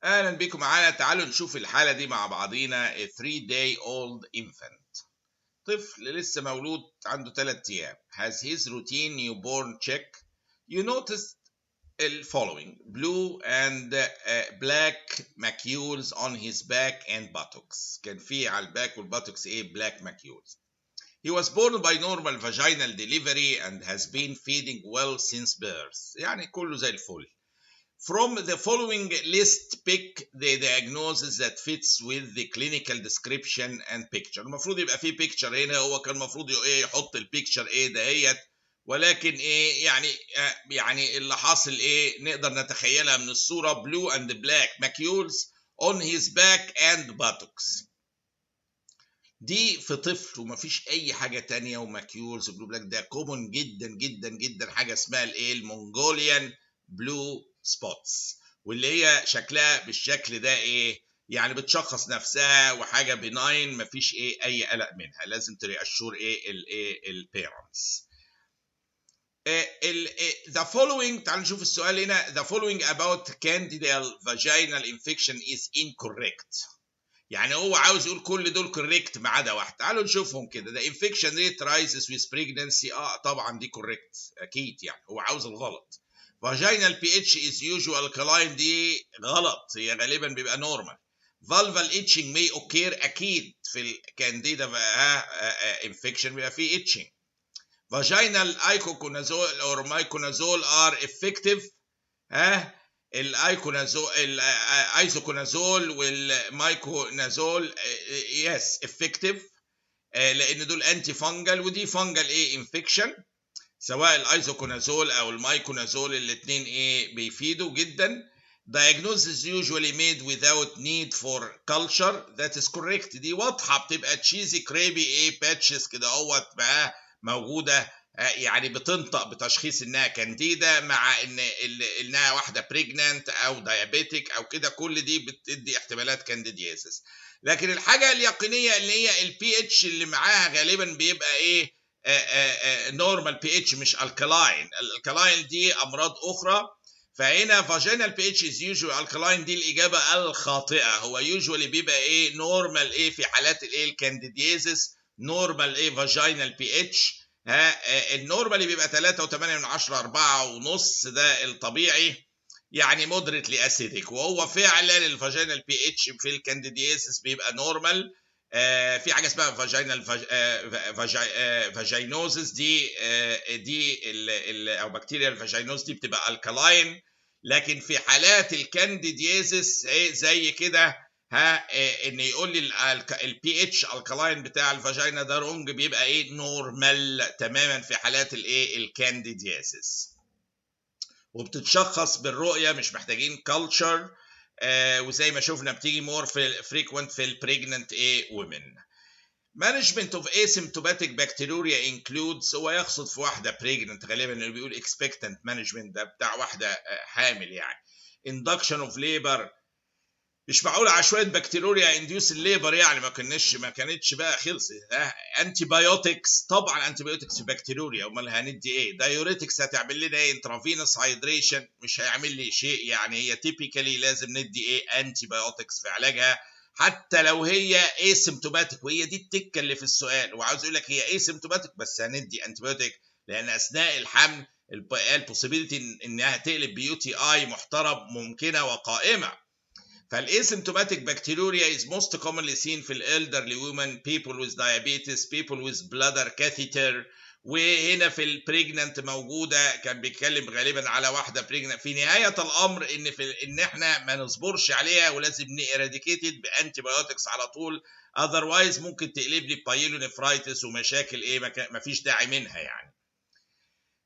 اهلا بكم معانا. تعالوا نشوف الحاله دي مع بعضينا. a 3-day-old infant، طفل لسه مولود عنده 3 ايام. has his routine newborn check. you notice the following: blue and black macules on his back and buttocks. كان في على الباك والباتوكس black macules. he was born by normal vaginal delivery and has been feeding well since birth. يعني كله زي الفل. From the following list, pick the diagnosis that fits with the clinical description and picture. المفروض يبقى في picture هنا، هو كان المفروض يحط البيكتشر دهيت، ولكن يعني اللي حاصل نقدر نتخيلها من الصورة. blue and black macules on his back and buttocks. دي في طفل ومفيش اي حاجة تانية. وماكيولز بلو بلاك ده كومون جدا جدا جدا. حاجة اسمها المونجوليان بلو سبوتس، واللي هي شكلها بالشكل ده يعني بتشخص نفسها وحاجة بناين، مفيش اي قلق منها. لازم تريأشور البيرنتس. the following، تعالوا نشوف السؤال هنا. the following about candidal vaginal infection is incorrect. يعني هو عاوز يقول كل دول كوريكت ما عدا واحد. تعالوا نشوفهم كده. ده infection rate rises with pregnancy. طبعا دي كوريكت اكيد، يعني هو عاوز الغلط. vaginal pH is usual alkaline، دي غلط، هي غالبا بيبقى normal. vulval itching may occur، اكيد في الكانديدا بقى infection بيبقى فيه itching. vaginal icoconazole or miconazole are effective. الايزوكونازول والمايكونازول يس افكتيف، لان دول انتي فانجل ودي فانجل انفكشن. سواء الايزوكونازول او المايكونازول الاثنين بيفيدوا جدا. diagnosis usually made without need for culture. that is correct. دي واضحه، بتبقى تشيزي كريبي باتشز كده اهوت بقى موجوده، يعني بتنطق بتشخيص انها كانديدا، مع انها واحده بريجنانت او دايابيتيك او كده. كل دي بتدي احتمالات كانديديازيس. لكن الحاجه اليقينيه اللي هي البي اتش اللي معاها غالبا بيبقى نورمال بي اتش مش الكلاين. الكلاين دي امراض اخرى. فهنا فاجينال بي اتش از يوجوال الكلاين، دي الاجابه الخاطئه. هو يوجوالي بيبقى نورمال في حالات الكانديديازيس. نورمال فاجينال بي اتش. النورمالي بيبقى 3.8 4.5، ده الطبيعي، يعني مودريتلي اسيديك. وهو فعلا الفاجينال بي اتش في الكانديدياسيس بيبقى نورمال. في حاجه اسمها فاجينال فاجينوزس، دي او بكتيريا الفاجينوز دي بتبقى الكلاين. لكن في حالات الكانديدياسيس زي كده ان يقول لي البي اتش الكلاين بتاع الفاجينا ده رونج، بيبقى نورمال تماما في حالات الكانديدياسيس. وبتتشخص بالرؤيه، مش محتاجين كلتشر. وزي ما شفنا بتيجي مور في فريكوينت في البريجننت وومن. مانجمنت اوف asymptomatic bacteria includes، هو يقصد في واحده بريجننت غالبا، اللي بيقول اكسبكتنت مانجمنت ده بتاع واحده حامل يعني. induction of labor، مش معقول عشوائيه بكتيريا انديوس الليبر، يعني ما كانتش بقى خلصت. انتي بايوتكس، طبعا انتي بايوتكس في بكتيريا، امال هندي دايوريتكس هتعمل لنا انترافينوس هايدريشن، مش هيعمل لي شيء. يعني هي تيبيكالي لازم ندي انتي بايوتكس في علاجها، حتى لو هي اسيمتوماتيك. وهي دي التكه اللي في السؤال، وعاوز يقول لك هي اسيمتوماتيك بس هندي انتي بايوتك، لان اثناء الحمل البوسيبيليتي انها تقلب بيوتي محترم ممكنه وقائمه. فالاسيمتوماتيك بكتيريا is most commonly seen في elderly women, people with diabetes, people with bladder catheter. وهنا في البريجننت موجوده، كان بيتكلم غالبا على واحده بريجننت. في نهايه الامر ان احنا ما نصبرش عليها، ولازم نيراديكيتد بانتي بايوتكس على طول. otherwise ممكن تقلب لي بايلونيفرايتس ومشاكل ما فيش داعي منها يعني.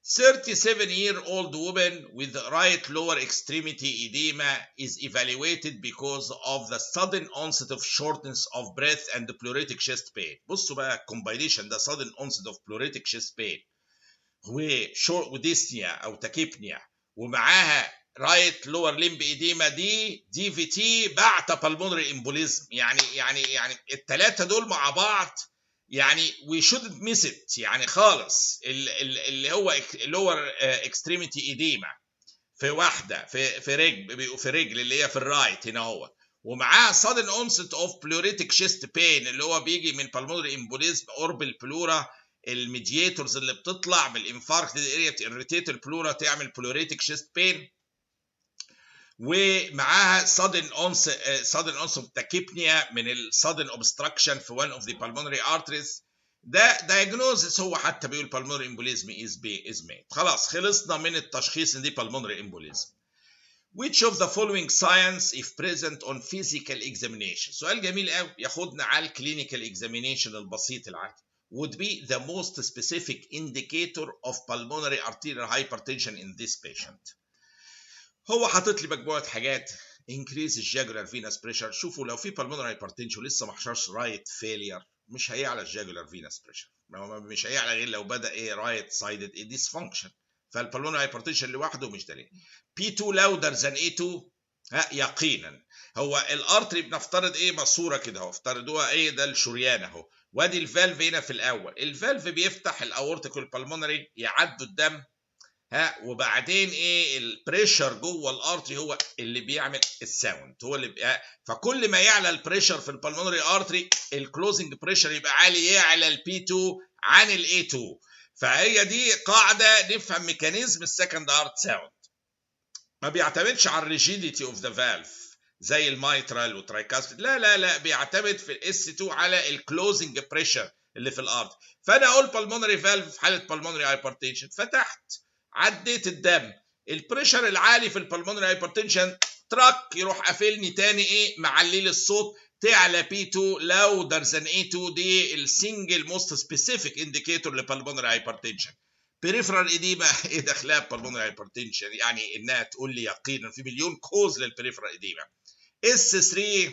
37-year-old woman with right lower extremity edema is evaluated because of the sudden onset of shortness of breath and pleuritic chest pain. بصوا بقى combination ده sudden onset of pleuritic chest pain وديسنيا او تاكيبنيا، ومعاها right lower limb edema، دي في تي بعت pulmonary embolism. يعني الثلاثه دول مع بعض، يعني we shouldn't miss it يعني خالص. اللي هو lower extremity edema في واحده في رجل، بيبقوا في رجل اللي هي في الرايت هنا هو، ومعاها sudden onset of pleuritic chest pain اللي هو بيجي من pulmonary embolism قرب البلورا، الميدياتورز اللي بتطلع بالانفاركت اريا بتirritate البلورا تعمل pleuritic chest pain، ومعاها sudden onset tachypnea من ال sudden obstruction في one of the pulmonary arteries. ده diagnosis هو حتى بيقول pulmonary embolism is made. خلاص خلصنا من التشخيص ان دي pulmonary embolism. Which of the following signs if present on physical examination؟ سؤال جميل قوي ياخدنا على الكلينيكال examination البسيط العادي. Would be the most specific indicator of pulmonary arterial hypertension in this patient. هو حاطط لي مجموعه حاجات. increase الجاجولار فينس بريشر. شوفوا لو في pulmonary hypertension ولسه ما حصلش رايت فيلير مش هيعلى الجاجولار فينس بريشر، مش هيعلى غير لو بدا ايه رايت سايدد ايه ديسفانكشن، فالبالمونري هايبرتنشن لوحده مش دليل. P2 louder than A2 يقينا. هو الارتري بنفترض ايه ماسوره كده اهو، افترضوها ايه ده الشريان اهو، وادي الفالف هنا في الاول، الفالف بيفتح الاورتيك والبالمونري يعدوا الدم وبعدين ايه البريشر جوه الارتري هو اللي بيعمل الساوند، هو اللي فكل ما يعلى البريشر في البالمونري ارتري الكلوزنج بريشر يبقى عالي، يعلى البي 2 عن الاي 2. فهي دي قاعده نفهم ميكانيزم السكند هارت ساوند. ما بيعتمدش على الريجيديتي اوف ذا فالف زي المايترال والترايكاستيد، لا بيعتمد في الاس 2 على الكلوزنج بريشر اللي في الارض. فانا اقول بالمونري فالف في حاله بالمونري هايبرتنشن فتحت عديت الدم، البريشر العالي في البالمونري هايبرتنشن تراك يروح قافلني تاني ايه معليل الصوت، تعلى بي 2 louder than A2. دي السنجل موست سبيسيفيك انديكيتور للبالمونري هايبرتنشن. بريفرال ايديما ايه دخلها بالمونري هايبرتنشن؟ يعني انها تقول لي يقينا في مليون كوز للبريفرال ايديما. اس 3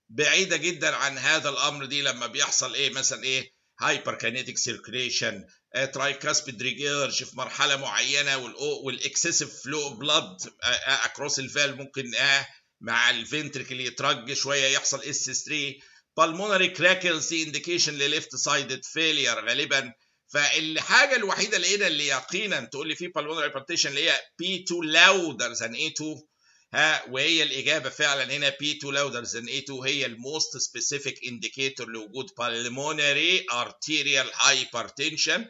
بعيده جدا عن هذا الامر، دي لما بيحصل ايه مثلا ايه هايبر كينيتيك سيركيليشن، ترايكاسبيد ريجيرج في مرحله معينه، والاكسسيف فلو بلاد اكروس الفال ممكن مع الفنتركل يترج شويه يحصل اس 3. بالمونري كراكلز دي انديكيشن لليفت سايدد فيلير غالبا. فالحاجه الوحيده اللي هنا اللي يقينا تقول لي في بالمونري هايبرتنشن اللي هي P2 louder than A2 وهي الاجابه فعلا هنا P2 louder than A2 هي الموست سبيسيفيك انديكيتور لوجود pulmonary arterial hypertension.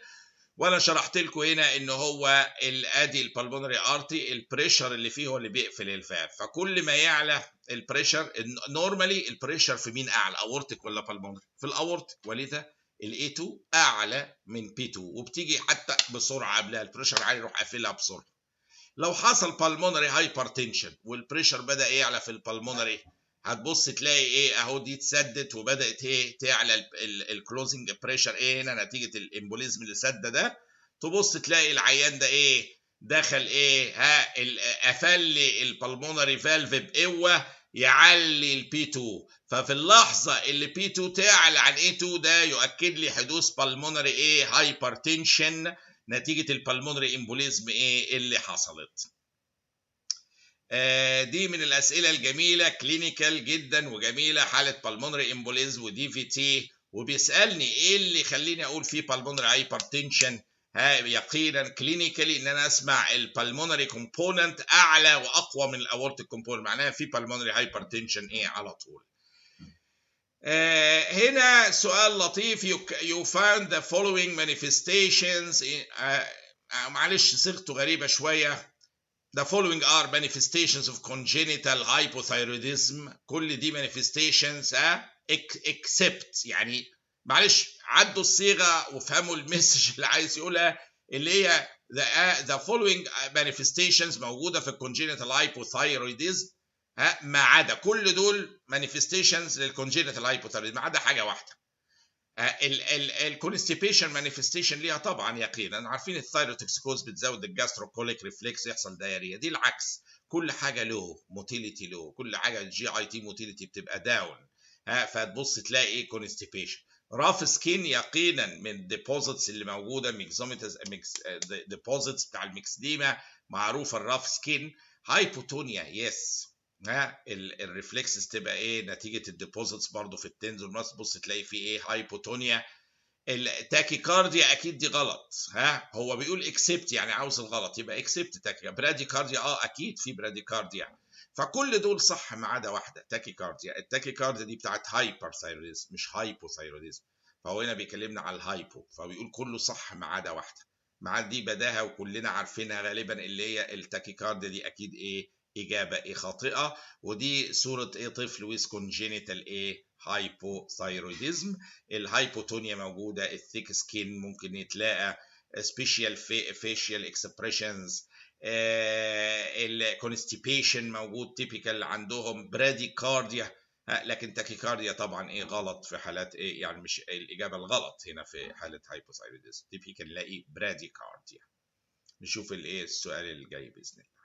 وانا شرحت لكم هنا ان هو ادي البالمونري ارتي البريشر اللي فيه هو اللي بيقفل الفالف، فكل ما يعلى البريشر نورمالي البريشر في مين اعلى اورتيك ولا بالمونري؟ في الاورتيك، ولذا الاي 2 اعلى من بي 2 وبتيجي حتى بسرعه قبلها، البريشر عالي يروح قافلها بسرعه. لو حصل بالمونري هايبرتنشن والبريشر بدا يعلى في البالمونري هتبص تلاقي ايه اهو دي اتسدت وبدات ايه تعلى الكلوزنج بريشر ايه هنا نتيجه الامبوليزم اللي سد ده، تبص تلاقي العيان ده ايه دخل ايه قفل لي البالمونري فالف بقوه يعلي البي 2. ففي اللحظه اللي بي 2 تعلى عن اي 2 ده يؤكد لي حدوث بالمونري ايه هايبرتنشن نتيجه البالمونري امبوليزم ايه اللي حصلت. دي من الاسئله الجميله كلينيكال جدا وجميله، حاله بالمونري امبوليزم ودي في تي، وبيسالني ايه اللي يخليني اقول فيه بالمونري هايبرتنشن يقينا كلينيكالي ان انا اسمع البالمونري كومبوننت اعلى واقوى من الاورتيك كومبوننت، معناها في بالمونري هايبرتنشن ايه على طول. هنا سؤال لطيف. you found the following manifestations معلش صيغته غريبه شويه. The following are manifestations of congenital hypothyroidism. كل دي manifestations except، يعني معلش عدوا الصيغه وفهموا المسج اللي عايز يقولها، اللي هي the following manifestations موجوده في congenital hypothyroidism ما عدا كل دول manifestations للcongenital hypothyroidism ما عدا حاجه واحده. الكونستيبيشن مانيفستيشن ليها طبعا يقينا، عارفين الثايروتوكسيكوز بتزود الجاستروكوليك ريفلكس يحصل دايريا، دي العكس كل حاجه له موتيليتي، له كل حاجه الجي اي تي موتيليتي بتبقى داون فتبص تلاقي ايه كونستيبيشن. راف سكين يقينا من الديبوزيتس اللي موجوده ميكزوميتاز ديبوزيتس بتاع الميكسديما معروفه الراف سكين. هايبوتونيا يس الريفلكسز تبقى ايه نتيجه الديبوزيتس برضو في التنزل، بص تلاقي في ايه هايبوتونيا. التاكيكارديا اكيد دي غلط. هو بيقول اكسبت يعني عاوز الغلط، يبقى اكسبت تاكيكارديا. براديكارديا اكيد في براديكارديا. فكل دول صح ما عدا واحده، تاكيكارديا. التاكيكارديا دي بتاعت هايبر ثايروديزم مش هايبوثايروديزم، فهو هنا بيكلمنا على الهايبو، فبيقول كله صح ما عدا واحده. مع دي بداهه وكلنا عارفينها غالبا، اللي هي التاكيكارديا دي اكيد اجابه خاطئه. ودي صوره طفل ويز كونجينيتال هايبوثايروديزم. الهايبوتونيا موجوده، الثيك سكين ممكن يتلاقى، سبيشال فيشيال اكسبريشنز، الكونستيبيشن موجود تيبيكال عندهم، براديكارديا. لكن تاكيكارديا طبعا غلط في حالات يعني مش الاجابه الغلط هنا في حاله هايبوثايروديزم، تيبيكال نلاقي براديكارديا. نشوف السؤال الجاي باذن الله.